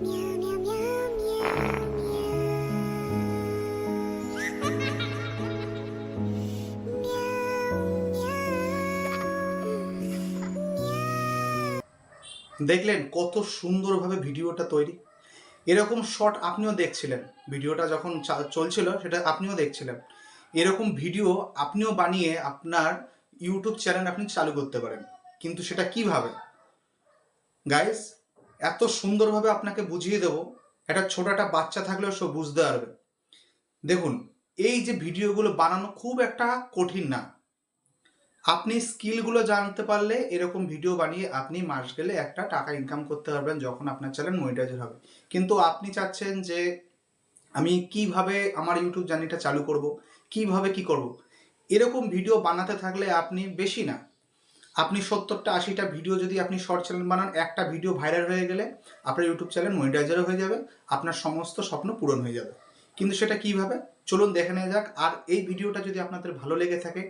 দেখলেন কত সুন্দরভাবে ভিডিওটা তৈরি। এরকম শট আপনিও দেখছিলেন, ভিডিওটা যখন চলছিল সেটা আপনিও দেখছিলেন। এরকম ভিডিও আপনিও বানিয়ে আপনার ইউটিউব চ্যানেল আপনি চালু করতে পারেন। কিন্তু সেটা কিভাবে গাইস, এত সুন্দরভাবে আপনাকে বুঝিয়ে দেবো, একটা ছোট একটা বাচ্চা থাকলেও সে বুঝতে পারবে। দেখুন, এই যে ভিডিওগুলো বানানো খুব একটা কঠিন না। আপনি স্কিলগুলো জানতে পারলে এরকম ভিডিও বানিয়ে আপনি মাস গেলে একটা টাকা ইনকাম করতে পারবেন যখন আপনার চ্যানেল মনিটাইজের হবে। কিন্তু আপনি চাচ্ছেন যে আমি কিভাবে আমার ইউটিউব জার্নিটা চালু করব, কিভাবে কি করব। এরকম ভিডিও বানাতে থাকলে আপনি বেশি না, আপনি 70টা 80টা ভিডিও যদি আপনি শর্ট চ্যানেল বানান, একটা ভিডিও ভাইরাল হয়ে গেলে আপনার ইউটিউব চ্যানেল মনিটাইজারও হয়ে যাবে, আপনার সমস্ত স্বপ্ন পূরণ হয়ে যাবে। কিন্তু সেটা কিভাবে চলুন দেখে নেওয়া যাক। আর এই ভিডিওটা যদি আপনাদের ভালো লেগে থাকে,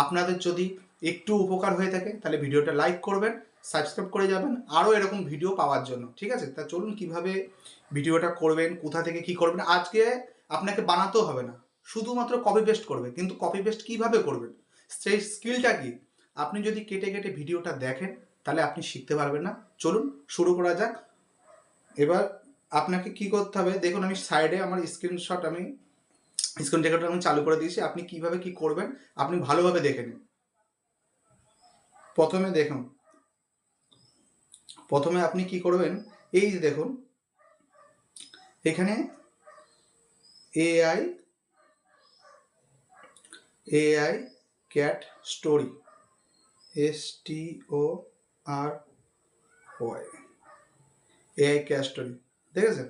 আপনাদের যদি একটু উপকার হয়ে থাকে, তাহলে ভিডিওটা লাইক করবেন, সাবস্ক্রাইব করে যাবেন আরও এরকম ভিডিও পাওয়ার জন্য। ঠিক আছে, তা চলুন কিভাবে ভিডিওটা করবেন, কোথা থেকে কি করবেন। আজকে আপনাকে বানাতেও হবে না, শুধুমাত্র কপি পেস্ট করবে। কিন্তু কপি পেস্ট কিভাবে করবেন, সেই স্কিলটা কি, আপনি যদি কেটে কেটে ভিডিওটা দেখেন তাহলে আপনি শিখতে পারবেন না। চলুন শুরু করা যাক। এবার আপনাকে কি করতে হবে, দেখুন আমি সাইডে আমার স্ক্রিন রেকর্ডার আমি চালু করে দিয়েছি। আপনি কিভাবে কি করবেন আপনি ভালোভাবে দেখে নিন। প্রথমে আপনি কি করবেন, এই যে দেখুন এখানে AI cat story, STORY, AI cat story, দেখেছেন?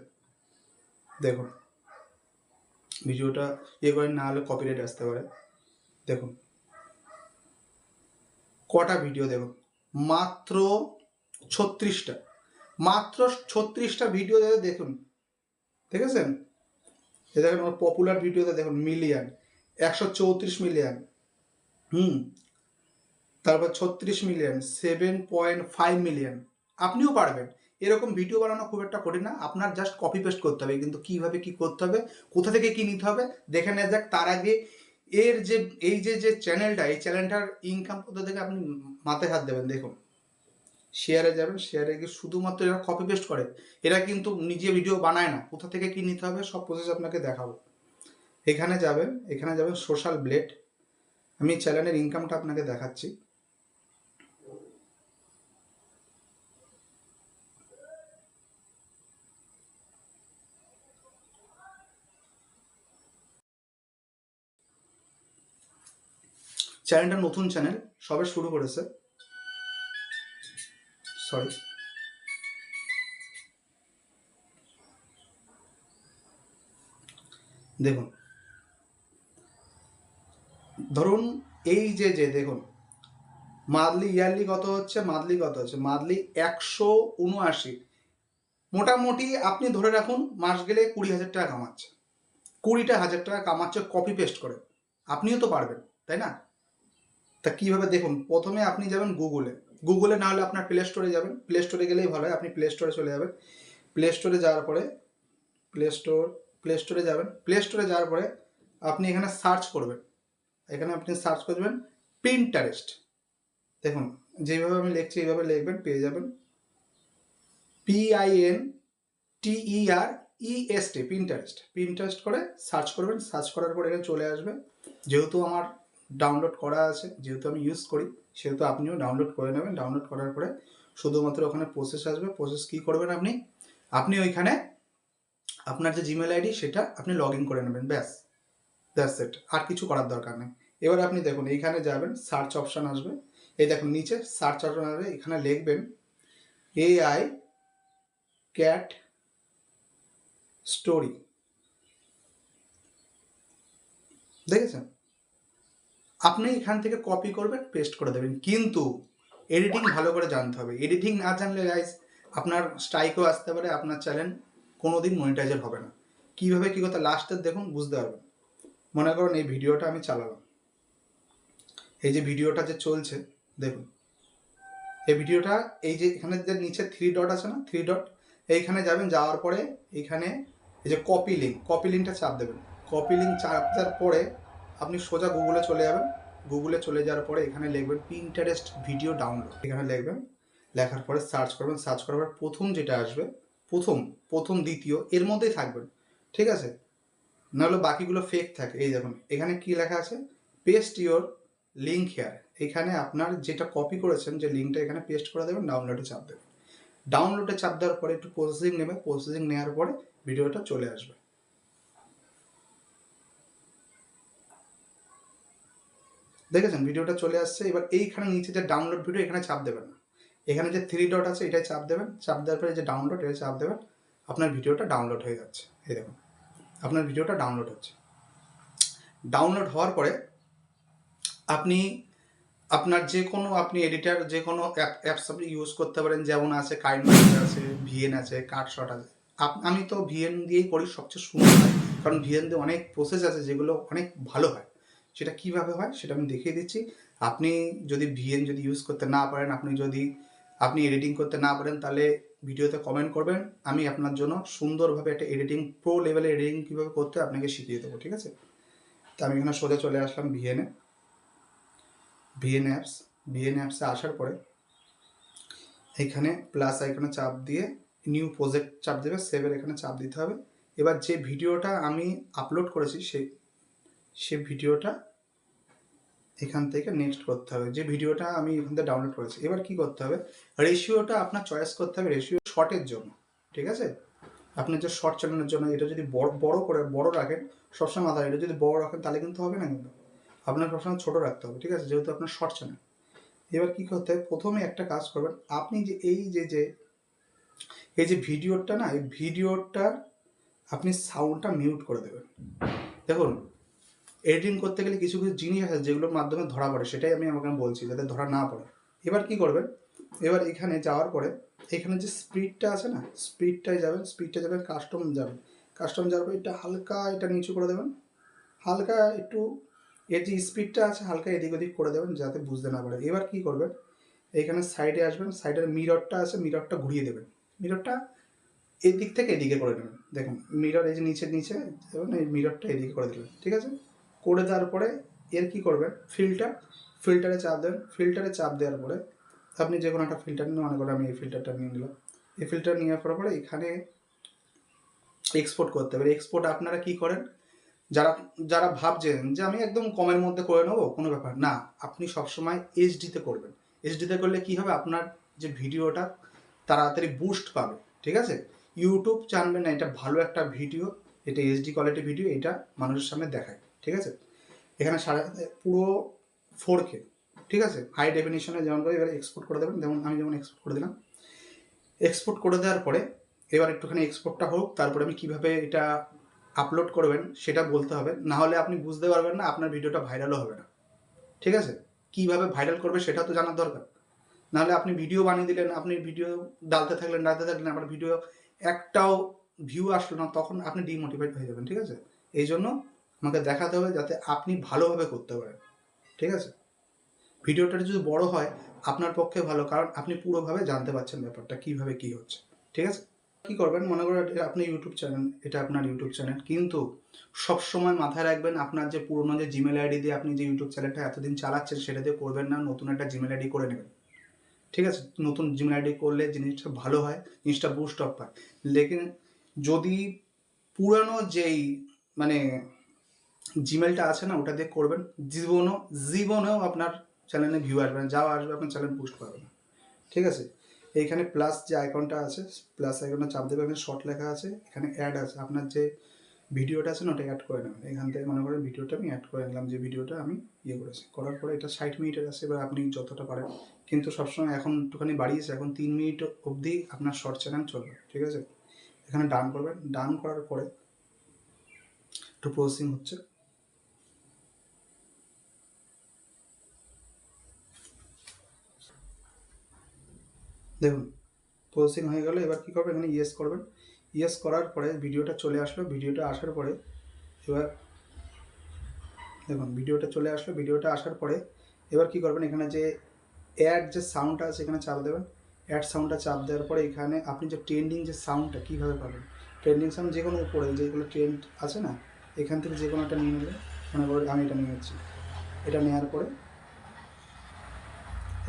দেখুন ভিডিওটা করেন, না হলে কপিরাইট আসতে পারে। দেখুন কটা ভিডিও, দেখুন মাত্র 36টা, মাত্র 36টা ভিডিও দেখুন, দেখেছেন? এ দেখুন আমার পপুলার ভিডিওতে দেখুন মিলিয়ন 134 মিলিয়ন, তারপর 36 মিলিয়ন, 7.5 মিলিয়ন। আপনিও পারবেন, এরকম ভিডিও বানানো খুব একটা কঠিন না, আপনার জাস্ট কপি পেস্ট করতে হবে। কিন্তু কিভাবে কি করতে হবে, কোথা থেকে কি নিতে হবে দেখে নেওয়া যাক। তার আগে এর যে এই যে চ্যানেলটা, এই চ্যানেলটার ইনকাম কোথা থেকে আপনি মাথায় হাত দেবেন। দেখুন শেয়ারে যাবেন, শেয়ারে গিয়ে শুধুমাত্র এরা কপি পেস্ট করে, এরা কিন্তু নিজে ভিডিও বানায় না। কোথা থেকে কি নিতে হবে সব প্রসেস আপনাকে দেখাবো। এখানে যাবেন সোশ্যাল ব্লেড। আমি চ্যানেলের ইনকামটা আপনাকে দেখাচ্ছি। চ্যানেলটা নতুন চ্যানেল, সবে শুরু করেছে, সরি। দেখুন ধরুন এই যে দেখুন মান্থলি ইয়ারলি কত হচ্ছে, মান্থলি 179। মোটামুটি আপনি ধরে রাখুন মাস গেলে 20,000 টাকা কামাচ্ছে, 20,000 টাকা কামাচ্ছে কপি পেস্ট করে। আপনিও তো পারবেন, তাই না? তা কীভাবে দেখুন, প্রথমে আপনি যাবেন গুগলে, না হলে আপনার প্লে স্টোরে যাবেন। প্লে স্টোরে গেলেই ভালো হয়, আপনি প্লে স্টোরে চলে যাবেন। প্লে স্টোরে যাওয়ার পরে প্লে স্টোরে যাওয়ার পরে আপনি এখানে সার্চ করবেন, পিন্টারেস্ট। দেখুন যেভাবে আমি লিখছি এইভাবে লিখবেন, পেয়ে যাবেন। PINTEREST, পিন্টারেস্ট করে সার্চ করবেন। সার্চ করার পরে এখানে চলে আসবে। যেহেতু আমার ডাউনলোড করা আছে, যেহেতু আমি ইউজ করি, সেহেতু আপনিও ডাউনলোড করে নেবেন। ডাউনলোড করার পরে শুধুমাত্র ওখানে প্রসেস আসবে। প্রসেস কী করবেন, আপনি ওইখানে আপনার যে জিমেল আইডি সেটা আপনি লগ ইন করে নেবেন, দ্যাটস ইট। আর কিছু করার দরকার নেই। এবার আপনি দেখুন এইখানে যাবেন, সার্চ অপশান আসবে। এই দেখুন নিচে সার্চ অপশান আসবে, এখানে লিখবেন AI ক্যাট স্টোরি, দেখেছেন? আপনি এখান থেকে কপি করবেন, পেস্ট করে দেবেন। কিন্তু এডিটিং ভালো করে জানতে হবে। এডিটিং না জানলে গাইস আপনার স্ট্রাইকও আসতে পারে, আপনার চ্যানেল কোনোদিন মনিটাইজার হবে না। কীভাবে কী করতে লাস্টে দেখুন বুঝতে পারবেন। মনে করুন এই ভিডিওটা আমি চালালাম, এই যে ভিডিওটা যে চলছে দেখুন, এই ভিডিওটা এই যে এখানে যে নিচে 3 ডট আছে না, 3 ডট, এইখানে যাবেন, যাওয়ার পরে এইখানে এই যে কপি লিঙ্কটা চাপ দেবেন। কপি লিঙ্ক চাপ দেওয়ার পরে আপনি সোজা গুগলে চলে যাবেন। গুগলে চলে যাওয়ার পরে এখানে লিখবেন পিন্টারেস্ট ভিডিও ডাউনলোড, এখানে লিখবেন। লেখার পরে সার্চ করবেন, সার্চ করার পর প্রথম যেটা আসবে, প্রথম দ্বিতীয় এর মধ্যেই থাকবেন, ঠিক আছে? নাহলে বাকিগুলো ফেক থাকে। এই দেখুন এখানে কি লেখা আছে, পেস্ট ইওর লিঙ্ক হেয়ার। এখানে আপনার যেটা কপি করেছেন, যে লিঙ্কটা এখানে পেস্ট করে দেবেন, ডাউনলোডে চাপ দেবেন। ডাউনলোডে চাপ দেওয়ার পরে একটু প্রসেসিং নেবে, প্রসেসিং নেওয়ার পরে ভিডিওটা চলে আসবে। দেখেছেন ভিডিওটা চলে আসছে। এবার এইখানে নিচে যে ডাউনলোড ভিডিও, এখানে চাপ দেবেন না, এখানে যে 3 ডট আছে এটাই চাপ দেবেন। চাপ দেওয়ার পরে যে ডাউনলোড, এটা চাপ দেবেন। আপনার ভিডিওটা ডাউনলোড হয়ে যাচ্ছে। এই দেখুন আপনার ভিডিওটা ডাউনলোড হচ্ছে। ডাউনলোড হওয়ার পরে আপনি আপনার যে কোনো আপনি এডিটার যে কোনো অ্যাপস আপনি ইউজ করতে পারেন, যেমন আছে কাইনমাস্টার আছে, ভিএন আছে, কাটশট আছে। আমি তো ভিএন দিয়েই করি, সবচেয়ে সুন্দর হয়, কারণ ভিএন দিয়ে অনেক প্রসেস আছে যেগুলো অনেক ভালো হয়। সেটা কিভাবে হয় সেটা আমি দেখিয়ে দিচ্ছি। আপনি যদি ভিএন যদি ইউজ করতে না পারেন, আপনি এডিটিং করতে না পারেন, তাহলে ভিডিওতে কমেন্ট করবেন, আমি আপনার জন্য সুন্দরভাবে একটা এডিটিং, প্রো লেভেলের এডিটিং কীভাবে করতে আপনাকে শিখিয়ে দেবো, ঠিক আছে? তো আমি এখানে সোজা চলে আসলাম ভিএন অ্যাপসে আসার পরে এখানে প্লাস আইকনে চাপ দিয়ে নিউ প্রজেক্ট চাপ দেবে, সেভের এখানে চাপ দিতে হবে। এবার যে ভিডিওটা আমি আপলোড করেছি সেই ভিডিওটা এখান থেকে নেক্সট করতে হবে, যে ভিডিওটা আমি এখান থেকে ডাউনলোড করেছি। এবার কি করতে হবে, রেশিওটা আপনার চয়েস করতে হবে, রেশিও শর্টের জন্য, ঠিক আছে? আপনার যে শর্ট চ্যানেলের জন্য এটা যদি বড় রাখেন, সবসময় মাথায়, এটা যদি বড় রাখেন তাহলে কিন্তু হবে না, কিন্তু আপনার সবসময় ছোটো রাখতে হবে, ঠিক আছে? যেহেতু আপনার শর্ট চ্যানেল। এবার কি করতে হবে, প্রথমে একটা কাজ করবেন, আপনি যে এই যে ভিডিওটা না, এই ভিডিওটার আপনি সাউন্ডটা মিউট করে দেবেন। দেখুন এডিটিং করতে গেলে কিছু কিছু জিনিস আছে যেগুলোর মাধ্যমে ধরা পড়ে, সেটাই আমি আমাকে বলছি, যাতে ধরা না পড়ে। এবার কি করবেন, এবার এখানে যাওয়ার পরে এখানে যে স্পিডটা আছে না, স্পিডটা যাবেন, কাস্টম যাওয়ার পরে এটা হালকা এটা নিচু করে দেবেন, হালকা একটু এর যে স্পিডটা আছে হালকা এদিক ওদিক করে দেবেন, যাতে বুঝতে না পারে। এবার কি করবেন, এইখানে সাইডে আসবেন, সাইডের মিররটা আছে, মিররটা ঘুরিয়ে দেবেন, মিররটা এই দিক থেকে এদিকে করে নেবেন। দেখুন মিরর এই যে নিচে এবং এই মিররটা এদিকে করে দিলেন, ঠিক আছে? করে দেওয়ার পরে এর কি করবেন, ফিল্টারে চাপ দেন। ফিল্টারে চাপ দেওয়ার পরে আপনি যে কোনো একটা ফিল্টার নিন, মনে করেন আমি এই ফিল্টারটা নিয়ে নিলাম। এই ফিল্টার নেওয়ার পরে এখানে এক্সপোর্ট করতে হবে। এক্সপোর্ট আপনারা কি করেন, যারা ভাবছেন যে আমি একদম কমের মধ্যে করে নেবো, কোনো ব্যাপার না, আপনি সবসময় এইচডিতে করবেন। এইচডিতে করলে কি হবে, আপনার যে ভিডিওটা তাড়াতাড়ি বুস্ট পাবে, ঠিক আছে? ইউটিউব জানবে না এটা ভালো একটা ভিডিও, এটা এইচডি কোয়ালিটি ভিডিও, এটা মানুষের সামনে দেখায়, ঠিক আছে? এখানে পুরো 4K, ঠিক আছে? হাই ডেফিনিশনে যেমন করে এবার এক্সপোর্ট করে দেবেন, আমি যেমন এক্সপোর্ট করে দিলাম। এক্সপোর্ট করে দেওয়ার পরে এবার একটুখানি এক্সপোর্টটা হোক, তারপরে আমি কীভাবে এটা আপলোড করবেন সেটা বলতে হবে, না হলে আপনি বুঝতে পারবেন না, আপনার ভিডিওটা ভাইরালও হবে না, ঠিক আছে? কীভাবে ভাইরাল করবে সেটা তো জানার দরকার। নাহলে আপনি ভিডিও বানিয়ে দিলেন, আপনি ভিডিও ডালতে থাকলেন, আপনার ভিডিও একটাও ভিউ আসলো না, তখন আপনি ডিমোটিভেট হয়ে যাবেন, ঠিক আছে? এই জন্য আমাকে দেখাতে হবে যাতে আপনি ভালোভাবে করতে পারেন, ঠিক আছে? ভিডিওটা যদি বড় হয় আপনার পক্ষে ভালো, কারণ আপনি পুরোভাবে জানতে পারছেন ব্যাপারটা কীভাবে কী হচ্ছে, ঠিক আছে? কী করবেন, মনে করেন আপনি ইউটিউব চ্যানেল, এটা আপনার ইউটিউব চ্যানেল, কিন্তু সবসময় মাথায় রাখবেন আপনার যে পুরোনো যে জিমেল আইডি দিয়ে আপনি যে ইউটিউব চ্যানেলটা এতদিন চালাচ্ছেন সেটা দিয়ে করবেন না, নতুন একটা জিমেল আইডি করে নেবেন, ঠিক আছে? নতুন জিমেল আইডি করলে জিনিসটা ভালো হয়, জিনিসটা বুস্ট আপ পায়। লেকিন যদি পুরানো যেই মানে জিমেলটা আছে না, ওটা দিয়ে করবেন, জীবনেও আপনার চ্যানেলে ভিউ আসবে না, যাও আসবে আপনার চ্যানেল বুস্ট পাবে না, ঠিক আছে? এইখানে প্লাস যে আইকনটা আছে, প্লাস আইকনটা চাপ দেবে, এখানে শর্ট লেখা আছে, এখানে অ্যাড আছে, আপনার যে ভিডিওটা আছে না ওটা অ্যাড করে নেবেন। এখান থেকে মনে করেন ভিডিওটা আমি অ্যাড করে নিলাম, যে ভিডিওটা আমি করেছি, করার পরে এটা 60 মিনিটের আছে। এবার আপনি যতটা পারেন, কিন্তু সবসময় এখন একটুখানি বাড়িয়েছে, এখন 3 মিনিট অবধি আপনার শর্ট চ্যানেল চলবে, ঠিক আছে? এখানে ডান করবেন, ডান করার পরে একটু প্রসেসিং হচ্ছে, দেখুন প্রসেসিং হয়ে গেল। এবার কী করবেন, এখানে ইয়েস করবেন, ইয়েস করার পরে ভিডিওটা চলে আসলো। ভিডিওটা আসার পরে এবার দেখুন ভিডিওটা চলে আসলো। ভিডিওটা আসার পরে এবার কী করবেন, এখানে যে অ্যাড যে সাউন্ডটা আছে এখানে চাপ দেবেন। অ্যাড সাউন্ডটা চাপ দেওয়ার পরে এখানে আপনি যে ট্রেন্ডিং যে সাউন্ডটা কীভাবে পাবেন, ট্রেন্ডিং সাউন্ড যে কোনো উপরে যেগুলো ট্রেন্ড আছে না, এখান থেকে যে কোনো একটা নিয়ে নেবে। মনে করো আমি এটা নিয়ে নিচ্ছি, এটা নেওয়ার পরে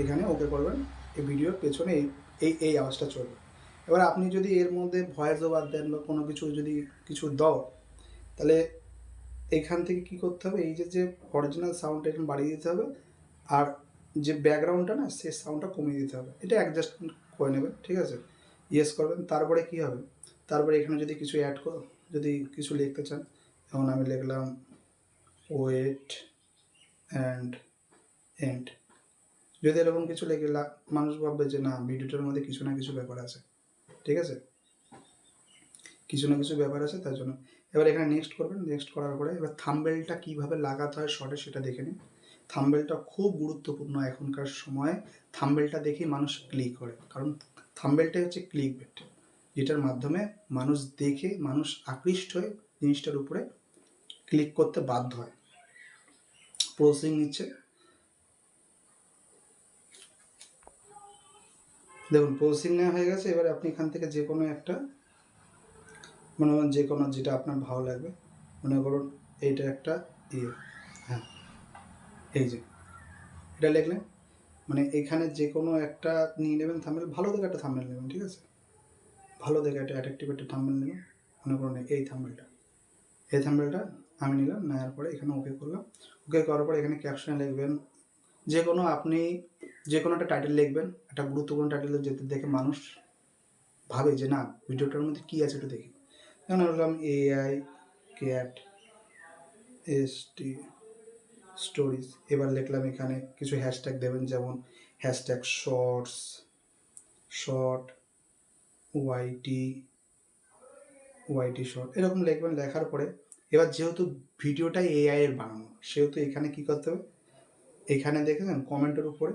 এখানে ওকে করবেন। এই ভিডিওর পেছনে এই এই আওয়াজটা চলবে। এবার আপনি যদি এর মধ্যে ভয়েস ওভার দেন বা কোনো কিছু যদি কিছু দাও, তাহলে এখান থেকে কি করতে হবে, এই যে অরিজিনাল সাউন্ডটা এখানে বাড়িয়ে দিতে হবে, আর যে ব্যাকগ্রাউন্ডটা না সেই সাউন্ডটা কমিয়ে দিতে হবে। এটা অ্যাডজাস্ট করে নেবেন, ঠিক আছে, ইয়েস করবেন। তারপরে কি হবে, তারপরে এখানে যদি কিছু অ্যাড যদি কিছু লিখতে চান, যেমন আমি লিখলাম ওয়েট অ্যান্ড এন্ড, যদি এরকম কিছু লিখে মানুষ ভাববে যে না ভিডিওটার মধ্যে কিছু না কিছু ব্যাপার আছে, ঠিক আছে, কিছু না কিছু ব্যাপার আছে তার জন্য। এবার এখানে নেক্সট করবেন, নেক্সট করার পরে এবার থাম্বনেলটা কীভাবে লাগাতে হয় শর্টে সেটা দেখে নিন। থাম্বনেলটা খুব গুরুত্বপূর্ণ এখনকার সময়, থাম্বনেলটা দেখেই মানুষ ক্লিক করে, কারণ থাম্বনেলটাই হচ্ছে ক্লিক বেট, যেটার মাধ্যমে মানুষ দেখে মানুষ আকৃষ্ট হয়ে জিনিসটার উপরে ক্লিক করতে বাধ্য হয়। প্রসেসিং নিচ্ছে, দেখুন প্রসেসিং নেওয়া হয়ে গেছে। এবার আপনি এখান থেকে যে কোনো একটা মনে করেন যে কোনো যেটা আপনার ভালো লাগবে, মনে করুন এইটা একটা হ্যাঁ এই যে এটা লিখলেন, মানে এখানে যে কোনো একটা নিয়ে নেবেন থাম্বনেল, ভালো দেখে একটা থাম্বনেল নেবেন, ঠিক আছে, ভালো দেখে একটা অ্যাট্রাকটিভ একটা থাম্বনেল নেবেন। মনে করুন এই থাম্বনেলটা আমি নিলাম, নেওয়ার পরে এখানে ওকে করলাম। ওকে করার পরে এখানে ক্যাপশনে লিখবেন যে কোনো, আপনি যে কোনো একটা টাইটেল লিখবেন, একটা গুরুত্বপূর্ণ টাইটেল যেতে দেখে মানুষ ভাবে যে না ভিডিওটার মধ্যে কী আছে একটু দেখি। যেমন বললাম AI ক্যাট ST স্টোরিজ। এবার লিখলাম এখানে কিছু হ্যাশট্যাগ দেবেন, যেমন হ্যাশট্যাগ শর্ট ওয়াইটি শর্ট, এরকম লিখবেন। লেখার পরে এবার যেহেতু ভিডিওটা AI এর বানানো, সেহেতু এখানে কী করতে হবে, এখানে দেখেছেন কমেন্টের উপরে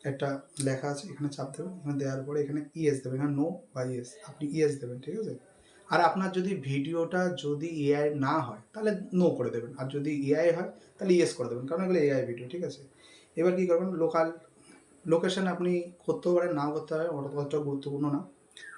একটা লেখা আছে, এখানে চাপ দেবেন। এখানে দেওয়ার পরে এখানে ইয়েস দেবেন, এখানে নো বা ইয়েস, আপনি ইয়েস দেবেন, ঠিক আছে। আর আপনার যদি ভিডিওটা যদি AI না হয় তাহলে নো করে দেবেন, আর যদি AI হয় তাহলে ইয়েস করে দেবেন, কারণ এগুলো AI ভিডিও, ঠিক আছে। এবার কী করবেন, লোকেশান আপনি করতেও পারেন, নাও করতে পারেন, অতটা গুরুত্বপূর্ণ না,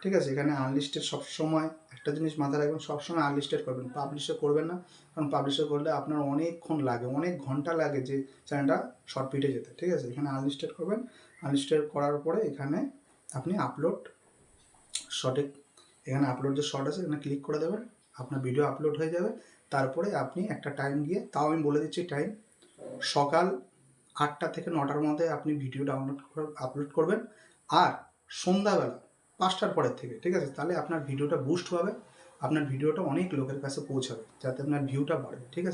ঠিক আছে। এখানে আনলিস্টেড সবসময় একটা জিনিস মাথায় রাখবেন, সবসময় আনলিস্টেড করবেন, পাবলিশে করবেন না, কারণ পাবলিশে করলে আপনার অনেকক্ষণ লাগে, অনেক ঘন্টা লাগে যে চ্যানেলটা শর্ট পিটে যেতে, ঠিক আছে। এখানে আনলিস্টেড করবেন, আনলিস্টেড করার পরে এখানে আপনি আপলোড শর্টে, এখানে আপলোড যে শর্ট আছে এখানে ক্লিক করে দেবেন, আপনার ভিডিও আপলোড হয়ে যাবে। তারপরে আপনি একটা টাইম দিয়ে, তাও আমি বলে দিচ্ছি টাইম, সকাল 8টা থেকে 9টার মধ্যে আপনি ভিডিও আপলোড করবেন, আর সন্ধ্যাবেলা 5টার পরের থেকে, ঠিক আছে, তাহলে আপনার ভিডিওটা বুস্ট হবে, আপনার ভিডিওটা অনেক লোকের কাছে পৌঁছাবে, যাতে আপনার ভিউটা বাড়বে, ঠিক আছে।